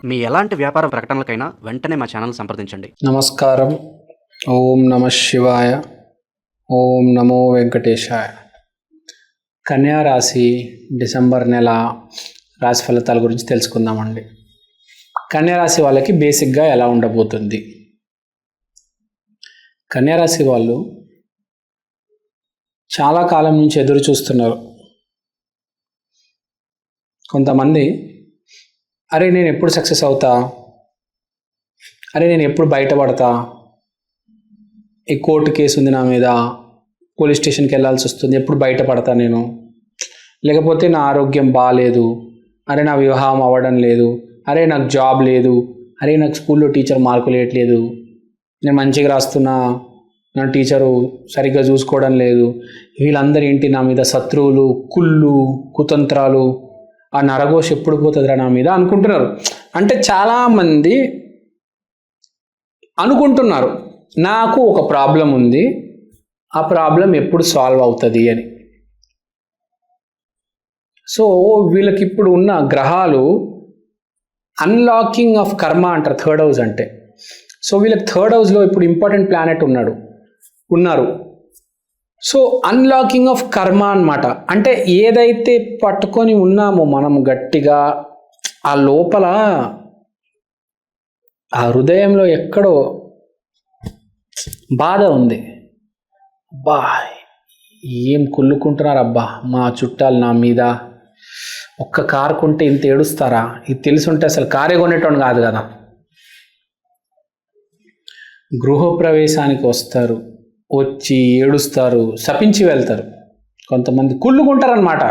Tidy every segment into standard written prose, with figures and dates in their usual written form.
మీ ఎలాంటి వ్యాపార ప్రకటనలకైనా వెంటనే మా ఛానల్ సంప్రదించండి. నమస్కారం. ఓం నమ శివాయ. ఓం నమో వెంకటేశాయ. కన్యా రాశి డిసెంబర్ నెల రాశి ఫలితాల గురించి తెలుసుకుందామండి. కన్యా రాశి వాళ్ళకి బేసిక్గా ఎలా ఉండబోతుంది? కన్యా రాశి వాళ్ళు చాలా కాలం నుంచి ఎదురు చూస్తున్నారు. కొంతమంది అరే నేను ఎప్పుడు సక్సెస్ అవుతా, అరే నేను ఎప్పుడు బయటపడతా, ఈ కోర్టు కేసు ఉంది నా మీద, పోలీస్ స్టేషన్కి వెళ్ళాల్సి వస్తుంది, ఎప్పుడు బయటపడతా నేను, లేకపోతే నా ఆరోగ్యం బాగాలేదు, అరే నా వివాహం అవ్వడం లేదు, అరే నాకు జాబ్ లేదు, అరే నాకు స్కూల్లో టీచర్ మార్కులు వేయట్లేదు, నేను మంచిగా రాస్తున్నా, నా టీచరు సరిగ్గా చూసుకోవడం లేదు, వీళ్ళందరూ ఏంటి నా మీద శత్రువులు, కుళ్ళు, కుతంత్రాలు, ఆ నరఘోష ఎప్పుడు పోతుందిరా నా మీద అనుకుంటున్నారు. అంటే చాలామంది అనుకుంటున్నారు నాకు ఒక ప్రాబ్లం ఉంది, ఆ ప్రాబ్లం ఎప్పుడు సాల్వ్ అవుతుంది అని. సో వీళ్ళకి ఇప్పుడు ఉన్న గ్రహాలు అన్లాకింగ్ ఆఫ్ కర్మ అంటారు, థర్డ్ హౌస్ అంటే. సో వీళ్ళకి థర్డ్ హౌస్లో ఇప్పుడు ఇంపార్టెంట్ ప్లానెట్ ఉన్నారు. సో అన్లాకింగ్ ఆఫ్ కర్మ అన్నమాట. అంటే ఏదైతే పట్టుకొని ఉన్నామో మనం గట్టిగా, ఆ లోపల ఆ హృదయంలో ఎక్కడో బాధ ఉంది. అబ్బా ఏం కుళ్ళుకుంటున్నారు అబ్బా మా చుట్టాలు నా మీద, ఒక్క కారు కొంటే ఇంత ఏడుస్తారా, ఇది తెలుసుంటే అసలు కారే కొనేటోని కాదు కదా. గృహప్రవేశానికి వస్తారు, వచ్చి ఏడుస్తారు, శపించి వెళ్తారు. కొంతమంది కుళ్ళుకుంటారనమాట,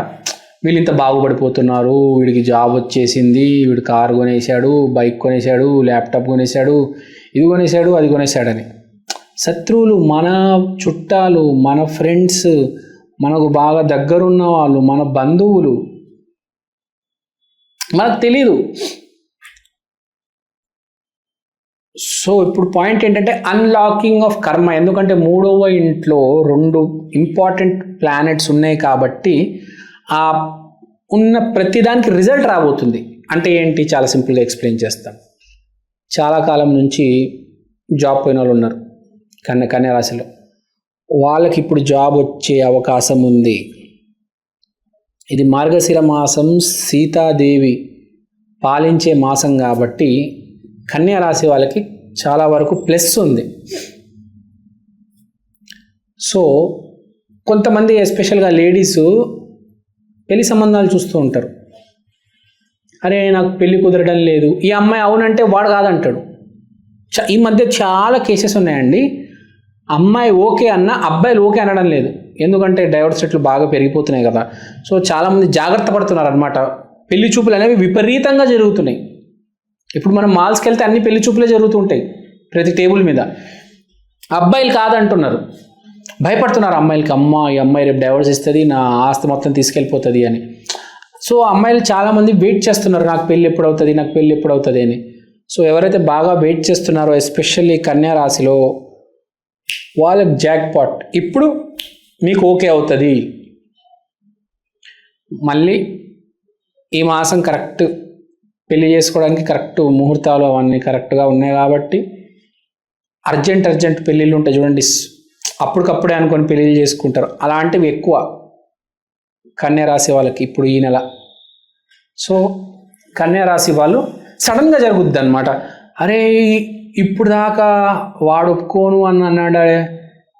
వీళ్ళు ఇంత బాగుపడిపోతున్నారు, వీడికి జాబ్ వచ్చేసింది, వీడు కారు కొనేశాడు, బైక్ కొనేశాడు, ల్యాప్టాప్ కొనేశాడు, ఇది కొనేశాడు, అది కొనేశాడని. శత్రువులు, మన చుట్టాలు, మన ఫ్రెండ్స్, మనకు బాగా దగ్గరున్న వాళ్ళు, మన బంధువులు, మనకు తెలీదు. సో ఇప్పుడు పాయింట్ ఏంటంటే అన్లాకింగ్ ఆఫ్ కర్మ. ఎందుకంటే 3వ ఇంట్లో 2 ఇంపార్టెంట్ ప్లానెట్స్ ఉన్నాయి కాబట్టి ఆ ఉన్న ప్రతిదానికి రిజల్ట్ రాబోతుంది. అంటే ఏంటి, చాలా సింపుల్గా ఎక్స్ప్లెయిన్ చేస్తాం. చాలా కాలం నుంచి జాబ్ పోయిన వాళ్ళు ఉన్నారు కన్యా రాశిలో, వాళ్ళకి ఇప్పుడు జాబ్ వచ్చే అవకాశం ఉంది. ఇది మార్గశిర మాసం, సీతాదేవి పాలించే మాసం కాబట్టి కన్యా రాశి వాళ్ళకి చాలా వరకు ప్లస్ ఉంది. సో కొంతమంది ఎస్పెషల్గా లేడీస్ పెళ్లి సంబంధాలు చూస్తూ ఉంటారు. అరే నాకు పెళ్లి కుదరడం లేదు, ఈ అమ్మాయి అవునంటే వాడు కాదంటాడు. ఈ మధ్య చాలా కేసెస్ ఉన్నాయండి. అమ్మాయి ఓకే అన్న అబ్బాయిలు ఓకే అనడం లేదు. ఎందుకంటే డైవర్స్ రేట్లు బాగా పెరిగిపోతున్నాయి కదా. సో చాలామంది జాగ్రత్త పడుతున్నారు అనమాట. పెళ్లి చూపులు అనేవి విపరీతంగా జరుగుతున్నాయి. ఇప్పుడు మనం మాల్స్కి వెళ్తే అన్ని పెళ్లి చూపులే జరుగుతుంటాయి ప్రతి టేబుల్ మీద. అబ్బాయిలు కాదంటున్నారు, భయపడుతున్నారు అమ్మాయిలకి. ఈ అమ్మాయి రేపు డైవర్స్ ఇస్తుంది, నా ఆస్తి మొత్తం తీసుకెళ్ళిపోతుంది అని. సో అమ్మాయిలు చాలామంది వెయిట్ చేస్తున్నారు, నాకు పెళ్ళి ఎప్పుడు అవుతుంది, నాకు పెళ్ళి ఎప్పుడు అవుతుంది అని. సో ఎవరైతే బాగా వెయిట్ చేస్తున్నారో ఎస్పెషల్లీ కన్యా రాశిలో, వాళ్ళకి జాక్ పాట్. ఇప్పుడు మీకు ఓకే అవుతుంది. మళ్ళీ ఈ మాసం కరెక్ట్ పెళ్లి చేసుకోవడానికి కరెక్ట్ ముహూర్తాలు అవన్నీ కరెక్ట్గా ఉన్నాయి కాబట్టి అర్జెంట్ పెళ్ళిళ్ళు ఉంటాయి చూడండి, అప్పటికప్పుడే అనుకొని పెళ్ళిళ్ళు చేసుకుంటారు. అలాంటివి ఎక్కువ కన్యా రాశి వాళ్ళకి ఇప్పుడు ఈ నెల. సో కన్యా రాశి వాళ్ళు సడన్గా జరుగుద్ది అనమాట. అరే ఇప్పుడు దాకా వాడు ఒప్పుకోను అని అన్నాడు,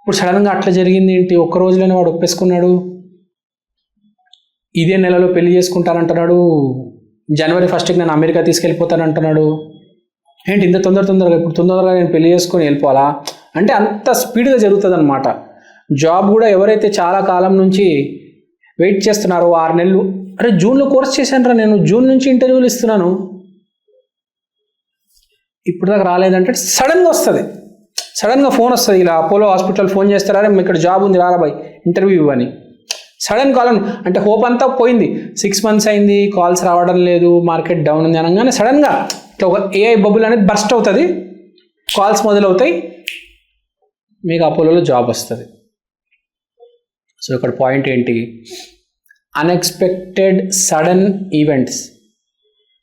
ఇప్పుడు సడన్గా అట్లా జరిగింది ఏంటి, ఒక్క రోజులోనే వాడు ఒప్పేసుకున్నాడు, ఇదే నెలలో పెళ్లి చేసుకుంటానంటున్నాడు, జనవరి 1కి నేను అమెరికా తీసుకెళ్ళిపోతానంటున్నాడు. ఏంటి ఇంత తొందరగా, ఇప్పుడు తొందరగా నేను పెళ్లి చేసుకొని వెళ్ళిపోవాలా అంటే అంత స్పీడ్గా జరుగుతుంది అనమాట. జాబ్ కూడా ఎవరైతే చాలా కాలం నుంచి వెయిట్ చేస్తున్నారో 6 నెలలు, అరే జూన్లో కోర్స్ చేశాను, నేను జూన్ నుంచి ఇంటర్వ్యూలు ఇస్తున్నాను, ఇప్పుడు దాకా రాలేదంటే సడన్గా వస్తుంది. సడన్గా ఫోన్ వస్తుంది, ఇలా అపోలో హాస్పిటల్ ఫోన్ చేస్తారా, అరే ఇక్కడ జాబ్ ఉంది రారా బాయ్ ఇంటర్వ్యూ ఇవ్వని. సడన్ కాల్ అంటే హోప్ అంతా పోయింది. 6 months అయింది, కాల్స్ రావడం లేదు, మార్కెట్ డౌన్ ఉంది అనగానే సడన్గా ఇట్లా ఒక ఏఐ బబుల్ అనేది బర్స్ట్ అవుతుంది, కాల్స్ మొదలవుతాయి, మీకు అపోలోలో జాబ్ వస్తుంది. సో ఇక్కడ పాయింట్ ఏంటి, అన్ఎక్స్పెక్టెడ్ సడన్ ఈవెంట్స్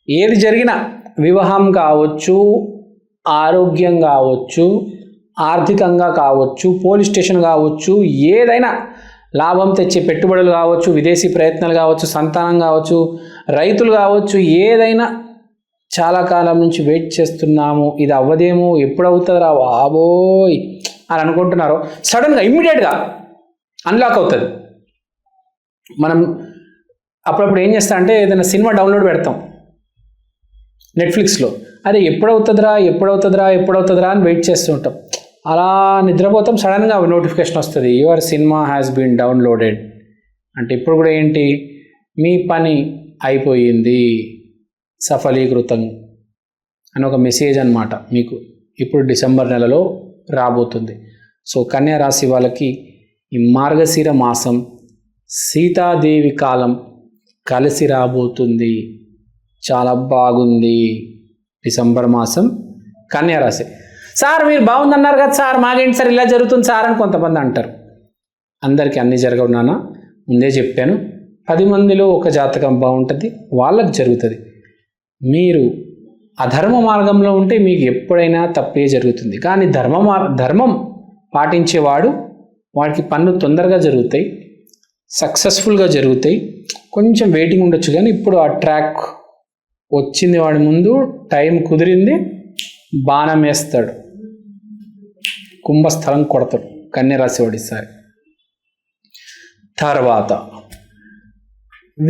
ఏది జరిగినా వివాహం కావచ్చు, ఆరోగ్యం కావచ్చు, ఆర్థికంగా కావచ్చు, పోలీస్ స్టేషన్ కావచ్చు, ఏదైనా లాభం తెచ్చే పెట్టుబడులు కావచ్చు, విదేశీ ప్రయత్నాలు కావచ్చు, సంతానం కావచ్చు, రైతులు కావచ్చు, ఏదైనా చాలా కాలం నుంచి వెయిట్ చేస్తున్నాము, ఇది అవ్వదేమో, ఎప్పుడు అవుతుందిరా బాబోయ్ అని అనుకుంటున్నారో సడన్గా ఇమ్మీడియట్గా అన్లాక్ అవుతుంది. మనం అప్పుడప్పుడు ఏం చేస్తా అంటే ఏదైనా సినిమా డౌన్లోడ్ పెడతాం నెట్ఫ్లిక్స్లో, అదే ఎప్పుడవుతుందిరా అని వెయిట్ చేస్తూ ఉంటాం. అలా నిద్రపోతాం, సడన్గా నోటిఫికేషన్ వస్తుంది, your cinema has been downloaded అంటే ఇప్పుడు కూడా ఏంటి, మీ పని అయిపోయింది, సఫలీకృతం అని ఒక మెసేజ్ అన్నమాట మీకు ఇప్పుడు డిసెంబర్ నెలలో రాబోతుంది. సో కన్యా రాశి వాళ్ళకి ఈ మార్గశిర మాసం సీతాదేవి కాలం కలిసి రాబోతుంది, చాలా బాగుంది. డిసెంబర్ మాసం కన్యా రాశి. సార్ మీరు బాగుందన్నారు కదా సార్, మాకేంటి సార్ ఇలా జరుగుతుంది సార్ అని కొంతమంది అంటారు. అందరికీ అన్నీ జరగవు నాన్న, ముందే చెప్పాను. 10 మందిలో ఒక జాతకం బాగుంటుంది, వాళ్ళకి జరుగుతుంది. మీరు అధర్మ మార్గంలో ఉంటే మీకు ఎప్పుడైనా తప్పే జరుగుతుంది. కానీ ధర్మం పాటించేవాడు, వాడికి పనులు తొందరగా జరుగుతాయి, సక్సెస్ఫుల్గా జరుగుతాయి. కొంచెం వెయిటింగ్ ఉండొచ్చు, కానీ ఇప్పుడు ఆ ట్రాక్ వచ్చింది, వాడి ముందు టైం కుదిరింది, బాణం వేస్తాడు, కుంభస్థలం కొడతాడు కన్యరాశి వాడు ఈసారి. తర్వాత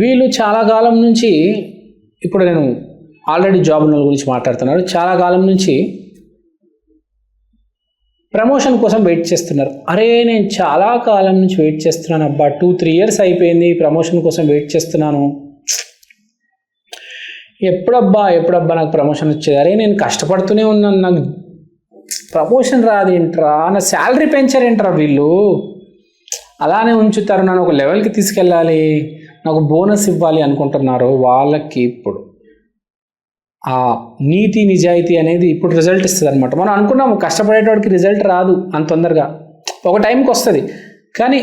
వీళ్ళు చాలా కాలం నుంచి, ఇప్పుడు నేను ఆల్రెడీ జాబ్ ఉన్న గురించి మాట్లాడుతున్నాను, చాలా కాలం నుంచి ప్రమోషన్ కోసం వెయిట్ చేస్తున్నారు. అరే నేను చాలా కాలం నుంచి వెయిట్ చేస్తున్నాను అబ్బా, 2-3 years అయిపోయింది ప్రమోషన్ కోసం వెయిట్ చేస్తున్నాను, ఎప్పుడబ్బా నాకు ప్రమోషన్ వచ్చేది, అరే నేను కష్టపడుతూనే ఉన్నాను, నాకు ప్రమోషన్ రాదేంట్రా, నా శాలరీ పెంచారేంట్రా వీళ్ళు, అలానే ఉంచుతారు, నన్ను ఒక లెవెల్కి తీసుకెళ్ళాలి, నాకు బోనస్ ఇవ్వాలి అనుకుంటున్నారు. వాళ్ళకి ఇప్పుడు ఆ నీతి నిజాయితీ అనేది ఇప్పుడు రిజల్ట్ ఇస్తుంది అనమాట. మనం అనుకున్నాము కష్టపడేటోడికి రిజల్ట్ రాదు అంత తొందరగా, ఒక టైంకి వస్తుంది, కానీ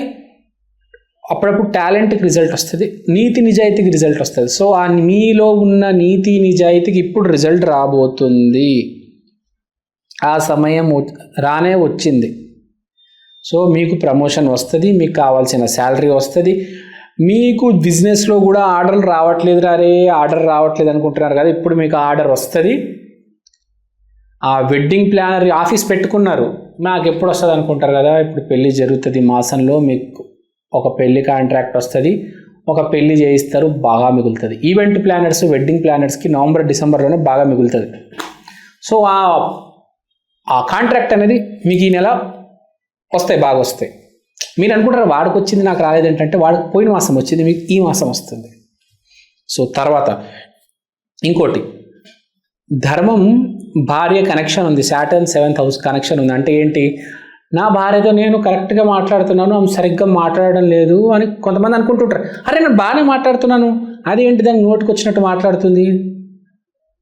అప్పుడప్పుడు టాలెంట్కి రిజల్ట్ వస్తుంది, నీతి నిజాయితీకి రిజల్ట్ వస్తుంది. సో ఆ మీలో ఉన్న నీతి నిజాయితీకి ఇప్పుడు రిజల్ట్ రాబోతుంది, ఆ సమయం రానే వచ్చింది. సో మీకు ప్రమోషన్ వస్తుంది, మీకు కావాల్సిన శాలరీ వస్తుంది, మీకు బిజినెస్లో కూడా ఆర్డర్లు రావట్లేదు, ఆర్డర్ రావట్లేదు అనుకుంటున్నారు కదా, ఇప్పుడు మీకు ఆర్డర్ వస్తుంది. ఆ వెడ్డింగ్ ప్లానర్ ఆఫీస్ పెట్టుకున్నారు, నాకు ఎప్పుడు వస్తుంది అనుకుంటారు కదా, ఇప్పుడు పెళ్ళి జరుగుతుంది మాసంలో, మీకు ఒక పెళ్లి కాంట్రాక్ట్ వస్తుంది, ఒక పెళ్లి చేయిస్తారు, బాగా మిగులుతుంది. ఈవెంట్ ప్లానర్స్, వెడ్డింగ్ ప్లానర్స్కి నవంబర్ డిసెంబర్లోనే బాగా మిగులుతుంది. సో ఆ కాంట్రాక్ట్ అనేది మీకు ఈ నెల వస్తాయి, బాగా వస్తాయి. మీరు అనుకుంటారు వాడికి వచ్చింది నాకు రాలేదు ఏంటంటే, వాడికి పోయిన మాసం వచ్చింది, మీకు ఈ మాసం వస్తుంది. సో తర్వాత ఇంకోటి, ధర్మం భార్య కనెక్షన్ ఉంది, సాటర్న్ 7th house కనెక్షన్ ఉంది. అంటే ఏంటి, నా భార్యతో నేను కరెక్ట్గా మాట్లాడుతున్నాను, ఆమె సరిగ్గా మాట్లాడడం లేదు అని కొంతమంది అనుకుంటుంటారు. అరే నేను బాగానే మాట్లాడుతున్నాను, అదేంటి దానికి నోటికి వచ్చినట్టు మాట్లాడుతుంది,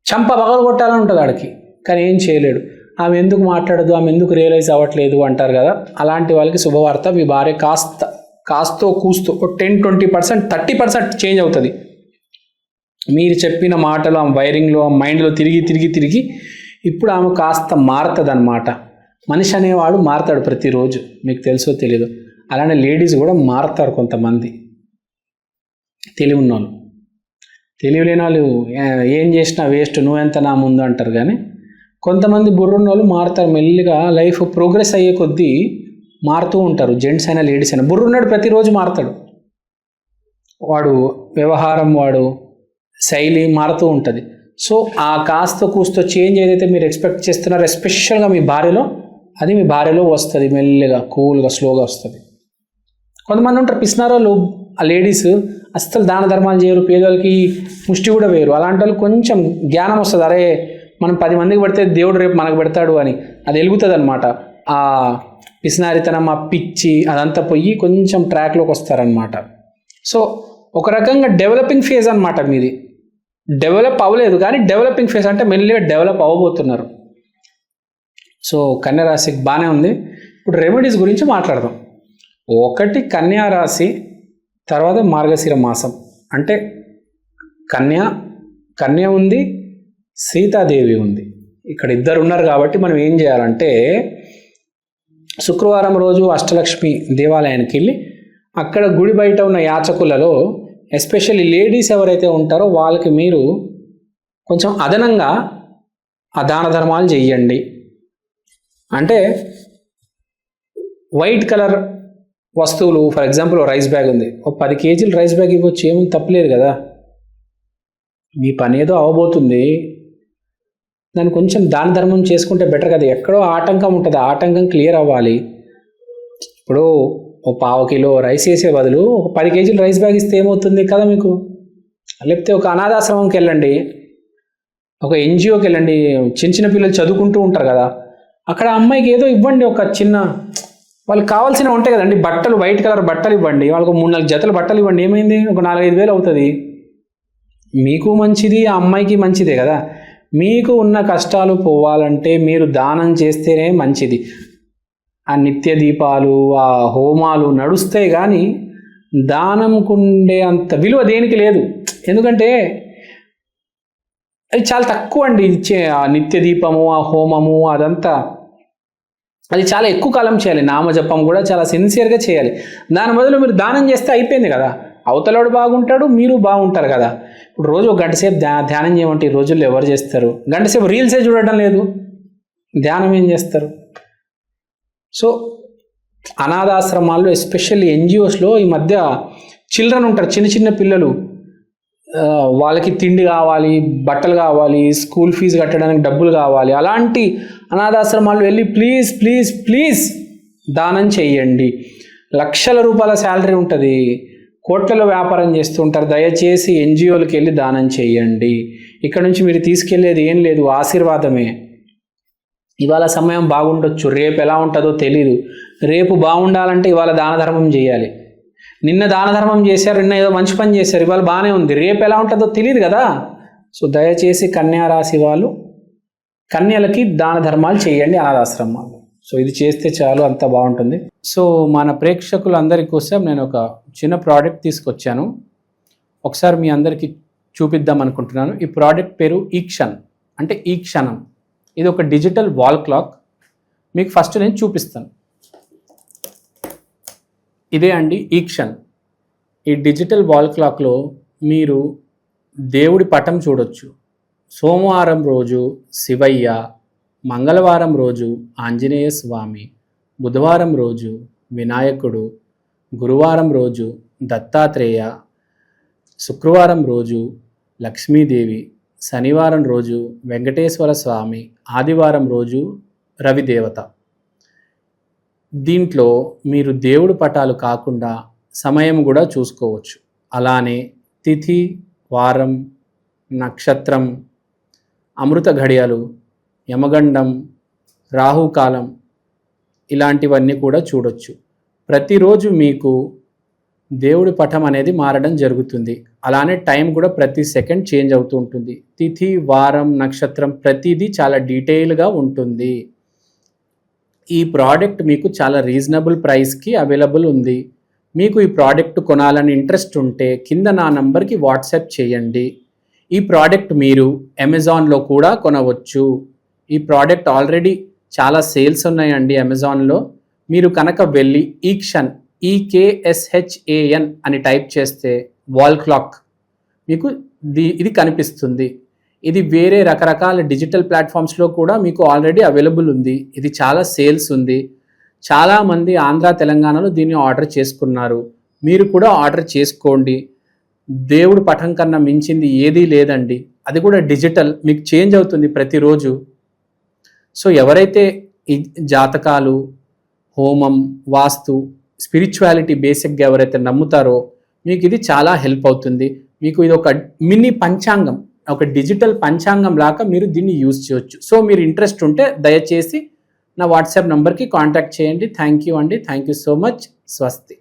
చంప పగలు కొట్టాలని ఉంటుంది వాడికి, కానీ ఏం చేయలేడు. ఆమె ఎందుకు మాట్లాడదు, ఆమె ఎందుకు రియలైజ్ అవ్వట్లేదు అంటారు కదా, అలాంటి వాళ్ళకి శుభవార్త, మీ భార్య కాస్తో కూస్తో 10-20% 30% చేంజ్ అవుతుంది. మీరు చెప్పిన మాటలు ఆమె వైరింగ్లో, ఆమె మైండ్లో తిరిగి ఇప్పుడు ఆమె కాస్త మారుతుంది అన్నమాట. మనిషి అనేవాడు మారుతాడు ప్రతిరోజు, మీకు తెలుసో తెలీదు. అలానే లేడీస్ కూడా మారుతారు కొంతమంది, తెలివి ఉన్నోళ్ళు. తెలివి లేని వాళ్ళు ఏం చేసినా వేస్ట్, నువ్వెంత నా ముందు అంటారు. కానీ కొంతమంది బుర్రున్న వాళ్ళు మారుతారు మెల్లిగా, లైఫ్ ప్రోగ్రెస్ అయ్యే కొద్దీ మారుతూ ఉంటారు. జెంట్స్ అయినా లేడీస్ అయినా, బుర్రున్నాడు ప్రతిరోజు మారుతాడు, వాడు వ్యవహారం, వాడు శైలి మారుతూ ఉంటుంది. సో ఆ కాస్త కూస్తో చేంజ్ ఏదైతే మీరు ఎక్స్పెక్ట్ చేస్తున్నారో ఎస్పెషల్గా మీ భార్యలో, అది మీ భార్యలో వస్తుంది, మెల్లిగా కూల్గా స్లోగా వస్తుంది. కొంతమంది ఉంటారు పిసినారోళ్ళు, ఆ లేడీస్ అస్సలు దాన ధర్మాలు చేయరు, పేదోళ్ళకి ముష్టి కూడా వేయరు. అలాంటి వాళ్ళు కొంచెం జ్ఞానం వస్తుంది, అరే మనం 10 మందికి పెడితే దేవుడు రేపు మనకు పెడతాడు అని, అది వెలుగుతుంది అనమాట. ఆ పిసినారితనం, ఆ పిచ్చి అదంతా పోయి కొంచెం ట్రాక్లోకి వస్తారనమాట. సో ఒక రకంగా డెవలపింగ్ ఫేజ్ అనమాట మీది. డెవలప్ అవ్వలేదు కానీ డెవలపింగ్ ఫేజ్, అంటే మెల్లిగా డెవలప్ అవ్వబోతున్నారు. సో కన్యా రాశికి బాగానే ఉంది. ఇప్పుడు రెమెడీస్ గురించి మాట్లాడదాం. ఒకటి కన్యా రాశి, తర్వాత మార్గశిర మాసం. అంటే కన్య ఉంది, సీతాదేవి ఉంది. ఇక్కడ ఇద్దరు ఉన్నారు కాబట్టి మనం ఏం చేయాలంటే శుక్రవారం రోజు అష్టలక్ష్మి దేవాలయానికి వెళ్ళి అక్కడ గుడి బయట ఉన్న యాచకులలో ఎస్పెషల్లీ లేడీస్ ఎవరైతే ఉంటారో వాళ్ళకి మీరు కొంచెం అదనంగా ఆ దాన ధర్మాలు చెయ్యండి. అంటే వైట్ కలర్ వస్తువులు, ఫర్ ఎగ్జాంపుల్ రైస్ బ్యాగ్ ఉంది, ఒక 10 కేజీలు రైస్ బ్యాగ్ ఇవ్వచ్చు, ఏమీ తప్పలేదు కదా. మీ పని ఏదో అవబోతుంది, దాన్ని కొంచెం దాన ధర్మం చేసుకుంటే బెటర్ కదా. ఎక్కడో ఆటంకం ఉంటుంది, ఆటంకం క్లియర్ అవ్వాలి. ఇప్పుడు ఒక 1/2 కిలో రైస్ వేసే బదులు ఒక 10 కేజీలు రైస్ బ్యాగ్ ఇస్తే ఏమవుతుంది కదా మీకు. లేకపోతే ఒక అనాథాశ్రమంకి వెళ్ళండి, ఒక ఎన్జిఓకి వెళ్ళండి, చిన్న చిన్న పిల్లలు చదువుకుంటూ ఉంటారు కదా, అక్కడ అమ్మాయికి ఏదో ఇవ్వండి. ఒక చిన్న వాళ్ళకి కావాల్సినవి ఉంటాయి కదండి, బట్టలు, వైట్ కలర్ బట్టలు ఇవ్వండి, వాళ్ళకు 3-4 జతలు బట్టలు ఇవ్వండి. ఏమైంది, ఒక 4-5 వేలు అవుతుంది. మీకు మంచిది, ఆ అమ్మాయికి మంచిదే కదా. మీకు ఉన్న కష్టాలు పోవాలంటే మీరు దానం చేస్తేనే మంచిది. ఆ నిత్య దీపాలు, ఆ హోమాలు నడుస్తాయి కానీ దానంకుండే అంత విలువ దేనికి లేదు. ఎందుకంటే అది చాలా తక్కువ అండి. ఇచ్చే ఆ నిత్య దీపము, ఆ హోమము, అదంతా అది చాలా ఎక్కువ కాలం చేయాలి. నామజపం కూడా చాలా సిన్సియర్గా చేయాలి. దాని బదులు మీరు దానం చేస్తే అయిపోయింది కదా. అవతలాడు బాగుంటాడు, మీరు బాగుంటారు కదా. ఇప్పుడు రోజు ఒక గంట సేపు ధ్యానం చేయమంటే ఈ రోజుల్లో ఎవరు చేస్తారు? గంట సేపు రీల్సే చూడటం లేదు, ధ్యానం ఏం చేస్తారు? సో అనాథాశ్రమాల్లో ఎస్పెషల్లీ ఎన్జిఓస్లో ఈ మధ్య చిల్డ్రన్ ఉంటారు, చిన్న చిన్న పిల్లలు, వాళ్ళకి తిండి కావాలి, బట్టలు కావాలి, స్కూల్ ఫీజు కట్టడానికి డబ్బులు కావాలి. అలాంటి అనాథాశ్రమాల్లో వెళ్ళి ప్లీజ్ ప్లీజ్ ప్లీజ్ దానం చేయండి. లక్షల రూపాయల శాలరీ ఉంటుంది, కోట్లలో వ్యాపారం చేస్తుంటారు. దయచేసి ఎన్జిఓలకు వెళ్ళి దానం చేయండి. ఇక్కడ నుంచి మీరు తీసుకెళ్లేది ఏం లేదు, ఆశీర్వాదమే. ఇవాళ సమయం బాగుండొచ్చు, రేపు ఎలా ఉంటుందో తెలీదు. రేపు బాగుండాలంటే ఇవాళ దాన ధర్మం చేయాలి. నిన్న దాన ధర్మం చేశారు, నిన్న ఏదో మంచి పని చేశారు, ఇవాళ బాగానే ఉంది, రేపు ఎలా ఉంటుందో తెలియదు కదా. సో దయచేసి కన్యా రాశి వాళ్ళు కన్యలకి దాన ధర్మాలు చేయండి అనాథాశ్రమాలు. సో ఇది చేస్తే చాలు, అంత బాగుంటుంది. సో మన ప్రేక్షకులందరి కోసం నేను ఒక చిన్న ప్రోడక్ట్ తీసుకొచ్చాను, ఒకసారి మీ అందరికీ చూపిద్దాం అనుకుంటున్నాను. ఈ ప్రోడక్ట్ పేరు ఈక్షన్, అంటే ఈ క్షణం. ఇది ఒక డిజిటల్ వాల్ క్లాక్. మీకు ఫస్ట్ నేను చూపిస్తాను. ఇదే అండి ఈక్షన్. ఈ డిజిటల్ వాల్ క్లాక్లో మీరు దేవుడి పటం చూడొచ్చు. సోమవారం రోజు శివయ్య, మంగళవారం రోజు ఆంజనేయ స్వామి, బుధవారం రోజు వినాయకుడు, గురువారం రోజు దత్తాత్రేయ, శుక్రవారం రోజు లక్ష్మీదేవి, శనివారం రోజు వెంకటేశ్వర స్వామి, ఆదివారం రోజు రవిదేవత. దీంట్లో మీరు దేవుడి పటాలు కాకుండా సమయం కూడా చూసుకోవచ్చు. అలానే తిథి, వారం, నక్షత్రం, అమృత ఘడియలు, యమగండం, రాహుకాలం, ఇలాంటివన్నీ కూడా చూడొచ్చు. ప్రతిరోజు మీకు దేవుడి పటం అనేది మారడం జరుగుతుంది. అలానే టైం కూడా ప్రతి సెకండ్ చేంజ్ అవుతూ ఉంటుంది. తిథి, వారం, నక్షత్రం ప్రతిదీ చాలా డీటెయిల్గా ఉంటుంది. ఈ ప్రోడక్ట్ మీకు చాలా రీజనబుల్ ప్రైస్కి అవైలబుల్ ఉంది. మీకు ఈ ప్రోడక్ట్ కొనాలని ఇంట్రెస్ట్ ఉంటే కింద నా నంబర్కి వాట్సాప్ చేయండి. ఈ ప్రోడక్ట్ మీరు అమెజాన్లో కూడా కొనవచ్చు. ఈ ప్రోడక్ట్ ఆల్రెడీ చాలా సేల్స్ ఉన్నాయండి అమెజాన్లో. మీరు కనుక వెళ్ళి ఈక్షన్, EKSHAN అని టైప్ చేస్తే వాల్ క్లాక్ మీకు ఇది కనిపిస్తుంది. ఇది వేరే రకరకాల డిజిటల్ ప్లాట్ఫామ్స్లో కూడా మీకు ఆల్రెడీ అవైలబుల్ ఉంది. ఇది చాలా సేల్స్ ఉంది. చాలామంది ఆంధ్ర, తెలంగాణలో దీన్ని ఆర్డర్ చేసుకున్నారు. మీరు కూడా ఆర్డర్ చేసుకోండి. దేవుడి పటం కన్నా మించింది ఏదీ లేదండి. అది కూడా డిజిటల్, మీకు చేంజ్ అవుతుంది ప్రతిరోజు. సో ఎవరైతే ఈ జాతకాలు, హోమం, వాస్తు, స్పిరిచువాలిటీ బేసిక్గా ఎవరైతే నమ్ముతారో మీకు ఇది చాలా హెల్ప్ అవుతుంది. మీకు ఇది ఒక మినీ పంచాంగం, ఒక డిజిటల్ పంచాంగం లాగా మీరు దీన్ని యూజ్ చేయొచ్చు. సో మీరు ఇంట్రెస్ట్ ఉంటే దయచేసి నా వాట్సాప్ నంబర్కి కాంటాక్ట్ చేయండి. థ్యాంక్ యూ అండి. Thank you so much. స్వస్తి.